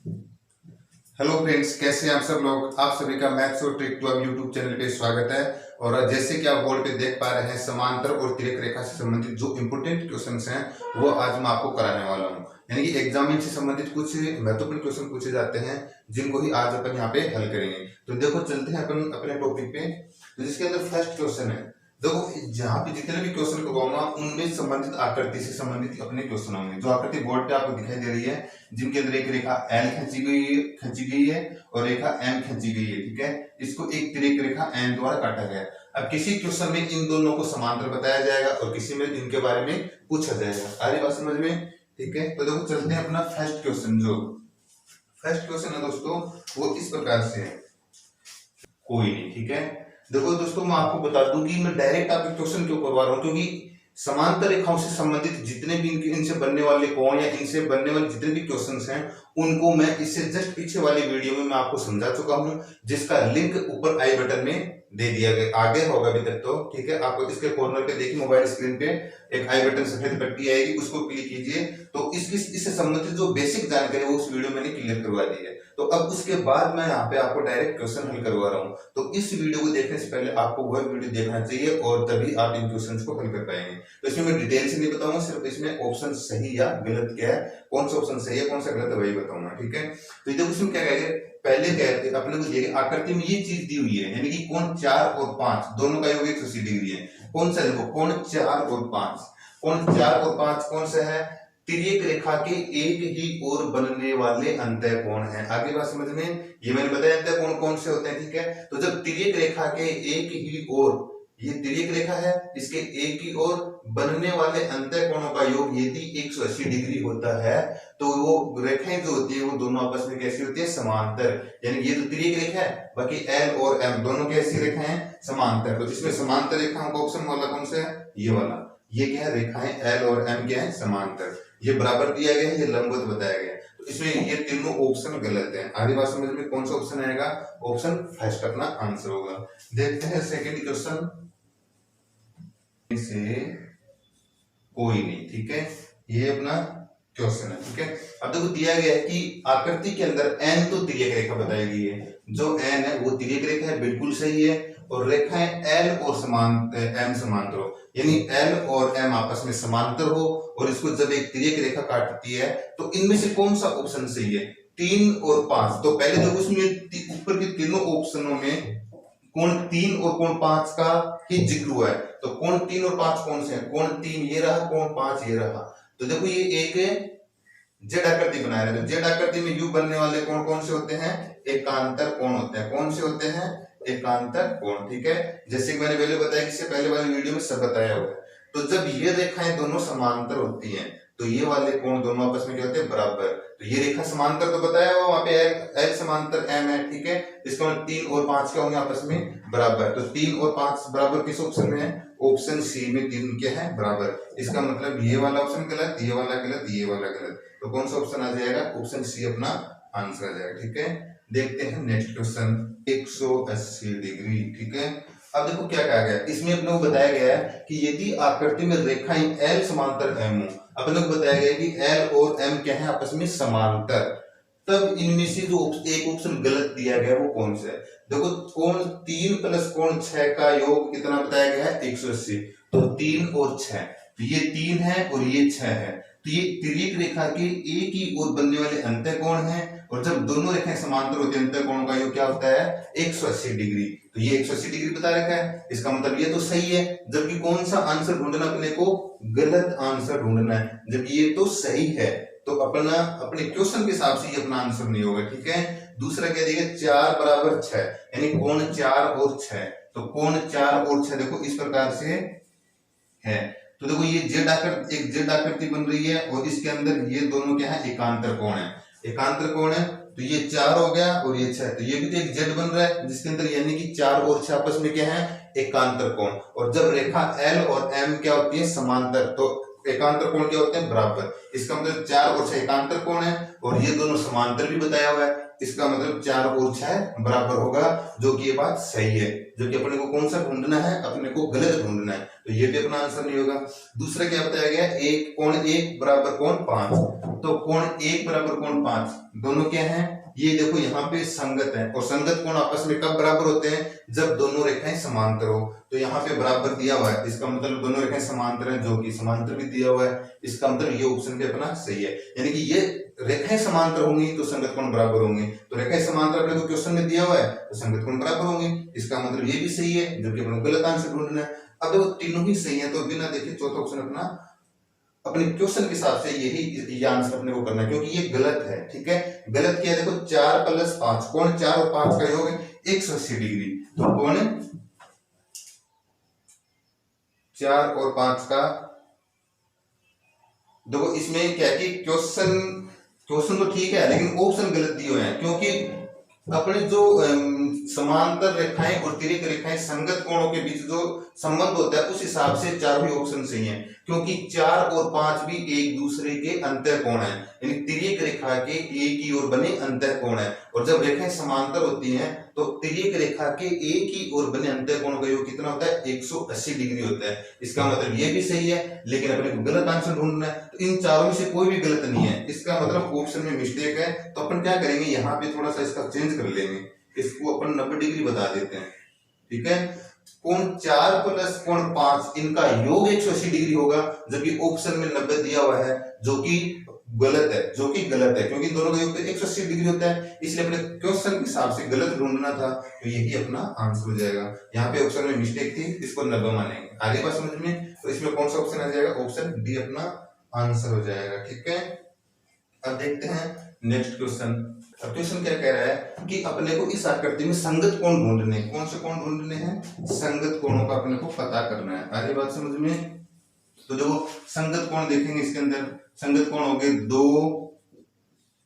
Hello friends, कैसे हैं आप सब लोग। आप सभी का मैथ्स और ट्रिक क्लब यूट्यूब चैनल पे स्वागत है। और जैसे कि आप बोर्ड पे देख पा रहे हैं, समांतर और तिर्यक रेखा से संबंधित जो इंपोर्टेंट क्वेश्चंस हैं वो आज मैं आपको कराने वाला हूं। यानी कि एग्जामिन से संबंधित कुछ महत्वपूर्ण क्वेश्चन पूछे जाते हैं जिनको ही आज अपन यहाँ पे हल करेंगे। तो देखो, चलते हैं अपन अपने टॉपिक पे। तो जिसके अंदर फर्स्ट क्वेश्चन है, देखो जहाँ पे जितने भी क्वेश्चन करवाऊंगा उनमें संबंधित आकृति से संबंधित अपने क्वेश्चन होंगे। जो आकृति बोर्ड पे आपको दिखाई दे रही है, जिनके अंदर एक रेखा एल खींची गई है और रेखा एम खींची गई है, ठीक है। इसको एक तिर्यक रेखा एन द्वारा काटा गया है। अब किसी क्वेश्चन में इन दोनों को समांतर बताया जाएगा और किसी में इनके बारे में पूछा जाएगा। आ रही बात समझ में? ठीक है, तो देखो चलते हैं अपना फर्स्ट क्वेश्चन। जो फर्स्ट क्वेश्चन है दोस्तों, वो इस प्रकार से है। कोई नहीं, ठीक है। देखो दोस्तों, मैं आपको बता दूं कि मैं डायरेक्ट आपके क्वेश्चन क्यों करवा रहा हूं, क्योंकि समांतर रेखाओं से संबंधित जितने भी इनसे बनने वाले कोण या इनसे बनने वाले जितने भी क्वेश्चंस हैं उनको मैं इससे जस्ट पीछे वाली वीडियो में मैं आपको समझा चुका हूं, जिसका लिंक ऊपर आई बटन में दे दिया गया, आगे होगा अभी तक तो, ठीक है। आपको इसके कॉर्नर पे देखिए, मोबाइल स्क्रीन पे एक आई बटन सफेद पट्टी आएगी, उसको क्लिक कीजिए तो इससे संबंधित जो बेसिक जानकारी वो उस वीडियो मैंने क्लियर करवा दी है। तो अब उसके बाद मैं यहाँ पे आपको डायरेक्ट क्वेश्चन हल करवा रहा हूँ। तो इस वीडियो को देखने से पहले आपको वह वीडियो देखना चाहिए और तभी आप इन क्वेश्चंस को हल कर पाएंगे। तो इसमें मैं डिटेल से नहीं बताऊंगा, सिर्फ इसमें ऑप्शन सही या गलत क्या है, कौन सा ऑप्शन सही है कौन सा गलत है वही बताऊंगा, ठीक है। तो देखो इसमें क्या कहेंगे, पहले कहते अपने को देखिए आकृति में ये चीज दी हुई है, यानी कि कोण 4 और 5 दोनों का योग 180 डिग्री है। कौन सा? देखो कोण 4 और 5, कोण 4 और 5 कौन सा है? तिर्यक रेखा के एक ही ओर बनने वाले अंतः कोण है। आगे बात समझ में? ये मैंने बताया अंतः कोण कौन से होते हैं, ठीक है। तो जब तिर्यक रेखा के एक ही ओर, ये तिर्यक रेखा है, इसके एक ही ओर बनने वाले अंतः कोणों का योग यदि 180 डिग्री होता है तो वो रेखाएं जो होती है वो दोनों आपस में कैसी होती है? समांतर। यानी ये तो तिर्यक रेखा है, बाकी एल और एम दोनों कैसी रेखाएं हैं? समांतर। तो इसमें समांतर रेखाओं का ऑप्शन वाला कौन सा है? ये वाला। ये क्या है? रेखाएं एल और एम क्या है? समांतर। ये बराबर दिया गया है, ये लंबवत बताया गया है। तो इसमें ये तीनों ऑप्शन गलत है। आगे बात समझ में? कौन सा ऑप्शन आएगा? ऑप्शन फर्स्ट अपना आंसर होगा। देखते हैं सेकंड क्वेश्चन से। कोई नहीं, ठीक है, ये अपना क्वेश्चन है, ठीक है। अब देखो दिया गया है कि आकृति के अंदर एन तो तिर्यक रेखा बताई गई है, जो एन है वो तिर्यक रेखा है, बिल्कुल सही है। और रेखाएं एल और एम समांतर हो, यानी एल और एम आपस में समांतर हो और इसको जब एक तिर्यक रेखा काटती है तो इनमें से कौन सा ऑप्शन सही है? 3 और 5। तो पहले देखो उसमें ऊपर के तीनों ऑप्शनों में कोण 3 और कोण 5 का ही जिक्र हुआ है। तो कोण 3 और 5 कौन से हैं? कोण 3 ये रहा, कोण 5 ये रहा। तो देखो ये एक जेड आकृति बना रहे हैं। तो जेड आकृति में यू बनने वाले कोण कौन से होते हैं? एकांतर कोण होते हैं। कौन से होते हैं? एकांतर कोण, ठीक है। जैसे कि मैंने पहले बताया, इससे पहले वाली वीडियो में सब बताया हुआ है। तो जब ये रेखाएं दोनों समांतर होती हैं तो ये वाले कोण दोनों आपस में क्या होते हैं? बराबर। तो ये रेखा समांतर तो बताया हुआ, वहां पे एल समांतर एम है, ठीक है। इसका मतलब 3 और 5 क्या होंगे? आपस में बराबर। तो 3 और 5 बराबर किस ऑप्शन में है? ऑप्शन सी में 3 क्या है? बराबर। इसका मतलब ये वाला ऑप्शन गलत, ये वाला गलत, ये वाला गलत। तो कौन सा ऑप्शन आ जाएगा? ऑप्शन सी अपना आंसर आ जाएगा, ठीक है। देखते हैं नेक्स्ट क्वेश्चन। 180 डिग्री, ठीक है। अब देखो क्या कहा गया, इसमें अपने को बताया गया है कि यदि आकृति में रेखाएं एल समांतर एम हो, अपने को बताया गया कि एल और एम क्या है? आपस में समांतर। तब इनमें से जो एक ऑप्शन गलत दिया गया वो कौन सा है? देखो कोण 3 प्लस कोण 6 का योग कितना बताया गया है? 180। तो 3 और 6, तो ये 3 है और ये 6 है। तो ये तिर्यक रेखा के एक ही ओर बनने वाले अंतः कोण है, और जब दोनों रेखाएं समांतर होती हैं अंतः कोण का योग क्या होता है? 180 डिग्री। तो ये 180 डिग्री बता रखा है, इसका मतलब ये तो सही है। जबकि कौन सा आंसर ढूंढना अपने को? गलत आंसर ढूंढना है। जब ये तो सही है तो अपने क्वेश्चन के हिसाब से ये अपना आंसर नहीं होगा, ठीक है। दूसरा क्या दिया? 4 बराबर 6, यानी कोण 4 और 6। तो कोण 4 और 6 देखो इस प्रकार से है। तो देखो ये एक जेड आकृति बन रही है और इसके अंदर ये दोनों क्या है? एकांतर कोण है। एकांतर कोण है तो ये 4 हो गया और ये 6, तो ये भी तो एक जेड बन रहा है जिसके अंदर यानी कि 4 और 6 आपस में क्या है? एकांतर कोण। और जब रेखा एल और एम क्या होती है? समांतर। तो एकांतर कोण क्या होते हैं, बराबर। इसका मतलब 4 और 6 एकांतर कोण है और ये दोनों समांतर भी बताया हुआ है। इसका मतलब 4 और 6 बराबर होगा, जो कि ये बात सही है। जो कि अपने को कौन सा ढूंढना है, अपने को गलत ढूंढना है, तो ये भी अपना आंसर नहीं होगा। दूसरा क्या बताया गया, एक कोण 1 बराबर कोण 5। तो कोण 1 बराबर कोण 5 दोनों क्या है, ये देखो यहाँ पे संगत है। और संगत कोण आपस में कब बराबर होते हैं, जब दोनों रेखाएं समांतर हो। तो यहाँ पे बराबर दिया हुआ है, इसका मतलब दोनों रेखाएं समांतर है, जो कि समांतर भी दिया हुआ है। इसका मतलब ये ऑप्शन भी अपना सही है, यानी कि ये रेखाएं समांतर होंगी तो संगत कोण बराबर होंगे। तो रेखाएं समांतर अपने को क्वेश्चन में दिया हुआ है तो संगत कोण बराबर होंगे। इसका मतलब ये भी सही है, जो कि अपने गलत आंसर ढूंढना है। अब देखो तीनों ही सही है, तो बिना देखे चौथा ऑप्शन अपना अपने क्वेश्चन के हिसाब से यही ये आंसर अपने को करना है, क्योंकि ये गलत है। ठीक है, गलत क्या है, देखो 4 + 5 कोण 4 और 5 का योग है 180 डिग्री। तो कोण 4 और 5 का, देखो इसमें क्या है कि क्वेश्चन तो ठीक है लेकिन ऑप्शन गलत दिए हुए हैं, क्योंकि अपने जो समांतर रेखाएं और तिर्यक रेखाएं संगत कोणों के बीच जो संबंध होता है उस हिसाब से चारों ही ऑप्शन सही हैं, क्योंकि 4 और 5 भी एक दूसरे के अंतर कोण है, यानी तिर्यक रेखा के एक ही ओर बने अंतर कोण है। और जब रेखाएं समांतर होती हैं तो तिर्यक रेखा के एक ही ओर बने अंतर कोण का योग कितना होता है, 180 डिग्री होता है। इसका मतलब ये भी सही है, लेकिन अपने को गलत आंसर ढूंढना है। तो इन चारों में से कोई भी गलत नहीं है, इसका मतलब ऑप्शन में मिस्टेक है। तो अपन क्या करेंगे, यहाँ पे थोड़ा सा इसका चेंज कर लेंगे, इसको अपन 90 डिग्री बता देते हैं। ठीक है, कोण 4 + कोण 5 इनका योग 180 डिग्री होगा, जबकि ऑप्शन में 90 दिया हुआ है, जो कि गलत है, क्योंकि इन दोनों का योग 180 डिग्री होता है। इसलिए अपने क्वेश्चन के हिसाब से गलत ढूंढना था, तो यही अपना आंसर हो जाएगा। यहाँ पे ऑप्शन में मिस्टेक थी, इसको 90 मानेंगे। आगे बात समझ में, तो इसमें कौन सा ऑप्शन आ जाएगा, ऑप्शन डी अपना आंसर हो जाएगा। ठीक है, अब देखते हैं नेक्स्ट क्वेश्चन। अब क्वेश्चन क्या कह रहा है कि अपने को इस आकृति में संगत कोण ढूंढने, कौन से कोण ढूंढने हैं, संगत कोणों का अपने को पता करना है। आगे बात समझ में, तो देखो संगत कोण देखेंगे, इसके अंदर संगत कोण हो गए 2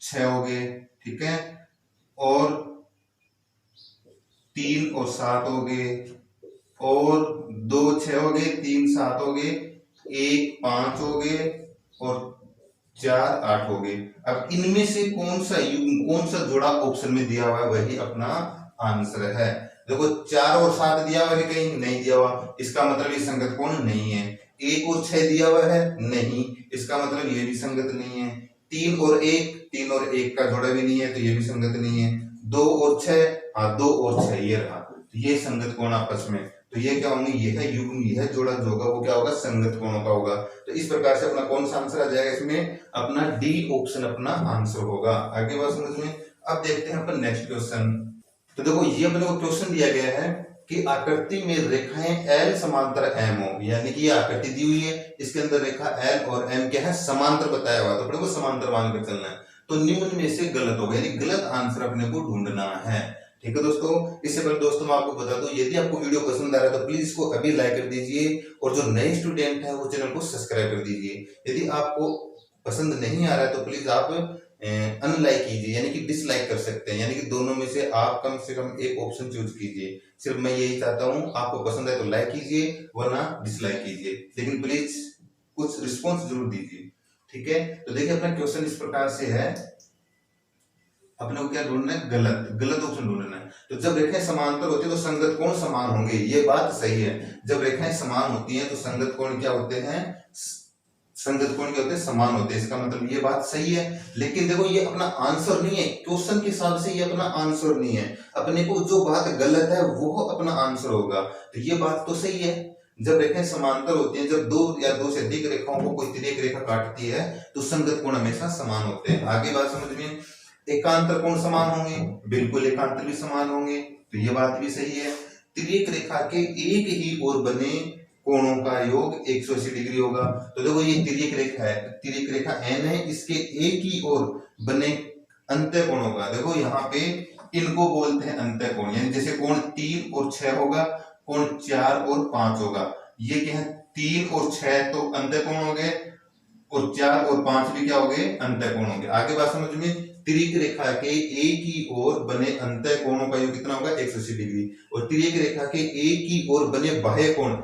6 हो गए, ठीक है, और 3 और 7 हो गए, और 2 6 हो गए, 3 7 हो गए, 1 5 हो गए और 4 8 हो गए। अब इनमें से कौन सा जोड़ा ऑप्शन में दिया हुआ है, वही अपना आंसर है। देखो 4 और 7 दिया हुआ है, कहीं नहीं दिया हुआ, इसका मतलब ये संगत कोण नहीं है। 1 और 6 दिया हुआ है, नहीं, इसका मतलब ये भी संगत नहीं है। 3 और 1 का जोड़ा भी नहीं है, तो ये भी संगत नहीं है। 2 और 6, हाँ 2 और 6 ये रहा, तो ये संगत कोण आपस में, तो ये क्या होंगे, ये है युग्म, ये है जोड़ा जो होगा वो क्या होगा, संगत कोणों का होगा। तो इस प्रकार से अपना कौन सा आंसर आ जाएगा, इसमें अपना डी ऑप्शन अपना आंसर होगा। आगे बात समझ में, अब देखते हैं अपन नेक्स्ट क्वेश्चन। तो देखो ये अपने को क्वेश्चन दिया गया है कि आकृति में रेखाएं L समांतर M हो, यानी कि ये आकृति दी हुई है, इसके अंदर रेखा L और M क्या है, समांतर बताया हुआ, तो अपने को समांतर मानकर चलना है। तो निम्न में से गलत होगा, यानी गलत आंसर अपने को ढूंढना है। ठीक है दोस्तों, इससे पहले दोस्तों मैं आपको बता दूं, यदि आपको वीडियो पसंद आ रहा है तो प्लीज इसको अभी लाइक कर दीजिए, और जो नए स्टूडेंट हैं वो चैनल को सब्सक्राइब कर दीजिए। यदि आपको पसंद नहीं आ रहा है तो प्लीज आप अनलाइक कीजिए, यानी कि डिसलाइक कर सकते हैं, यानी कि दोनों में से आप कम से कम एक ऑप्शन चूज कीजिए। सिर्फ मैं यही चाहता हूँ, आपको पसंद है तो लाइक कीजिए, वरना डिसलाइक कीजिए, लेकिन प्लीज कुछ रिस्पॉन्स जरूर दीजिए। ठीक है, तो देखिए अपना क्वेश्चन इस प्रकार से है, अपने को क्या ढूंढना है, गलत ऑप्शन ढूंढना है। तो जब रेखाएं समांतर होती है तो संगत कोण समान होंगे, ये बात सही है। जब रेखाएं समान होती हैं तो संगत कोण क्या होते हैं, संगत कोण क्या होते हैं, समान होते हैं। इसका मतलब ये बात सही है, लेकिन देखो ये अपना आंसर नहीं है, क्वेश्चन के हिसाब से ये अपना आंसर नहीं है। अपने को जो बात गलत है वो अपना आंसर होगा। तो ये बात तो सही है, जब रेखाएं समांतर होती हैं, जब 2 या 2 से अधिक रेखाओं को कोई तिर्यक रेखा काटती है तो संगत कोण हमेशा समान होते हैं। आगे बात समझ में, एकांतर कोण समान होंगे, बिल्कुल एकांतर भी समान होंगे, तो ये बात भी सही है। तिर्यक रेखा के एक ही ओर बने कोणों का योग 180 डिग्री होगा। तो देखो ये तिर्यक रेखा है, तिर्यक रेखा n है, इसके एक ही ओर बने अंत्य कोणों का, देखो यहाँ पे इनको बोलते हैं अंत्य कोण, यानी जैसे कोण 3 और 6 होगा, कोण 4 और 5 होगा, ये क्या है 3 और 6 तो अंत्य कोण हो गए, और 4 और 5 भी क्या हो गए, अंतःकोण हो गए। आगे बात समझ में, तिर्यक रेखा के एक ही ओर बने अंतःकोणों का योग कितना होगा, 180 डिग्री। और तिर्यक रेखा के एक ही ओर बने बाह्य कोण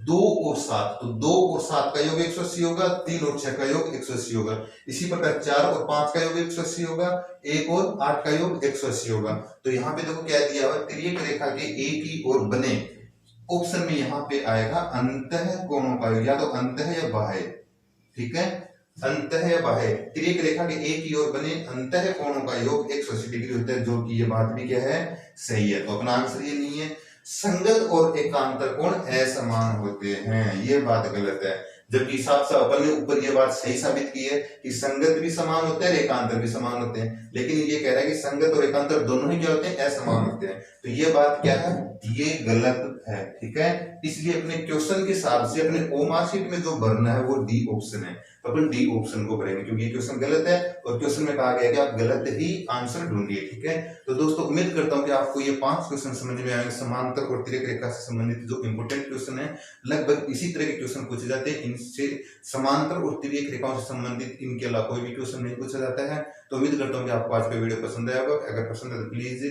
2 और 7, तो 2 और 7 का योग 180 होगा, 3 और 6 का योग 180 होगा। इसी प्रकार 4 और 5 का योग 180 होगा, 1 और 8 का योग 180 होगा। तो यहाँ पे देखो क्या दिया हुआ, तिर्यक रेखा के एक ही ओर बने, ऑप्शन में यहाँ पे आएगा अंतःकोणों का योग, या तो अंतः या बाह्य, ठीक है, अंतः या बाह्य। तिर्यक रेखा के एक ही ओर बने अंतःकोणों का योग 180 डिग्री होता है, जो कि ये बात भी क्या है, सही है। तो अपना आंसर ये नहीं है। संगत और एकांतर कोण असमान होते हैं, ये बात गलत है। जबकि साफ साफ अपन ने ऊपर ये बात सही साबित की है कि संगत भी समान होते हैं, एकांतर भी समान होते हैं, लेकिन ये कह रहा है कि संगत और एकांतर दोनों ही क्या होते हैं, असमान होते हैं। तो ये बात क्या है, ये गलत है, ठीक है। इसलिए अपने क्वेश्चन के हिसाब से अपने ओ मार्कशीट में जो भरना है वो डी ऑप्शन है, तो अपन डी ऑप्शन को भरेंगे, क्योंकि ये क्वेश्चन गलत है और क्वेश्चन में कहा गया है कि आप गलत ही आंसर ढूंढिए, ठीक है। तो दोस्तों उम्मीद करता हूं कि आपको ये 5 क्वेश्चन समझ में आएंगे। समांतर और तिर्यक रेखा से संबंधित जो इंपोर्टेंट क्वेश्चन है, लगभग इसी तरह के क्वेश्चन पूछे जाते हैं। इनसे समांतर और तिर्यक रेखाओं से संबंधित इनके अलावा कोई भी क्वेश्चन नहीं पूछा जाता है। तो उम्मीद करता हूँ कि आपको आज का वीडियो पसंद आया होगा। अगर पसंद है तो प्लीज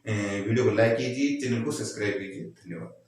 वीडियो को लाइक कीजिए, चैनल को सब्सक्राइब कीजिए। धन्यवाद।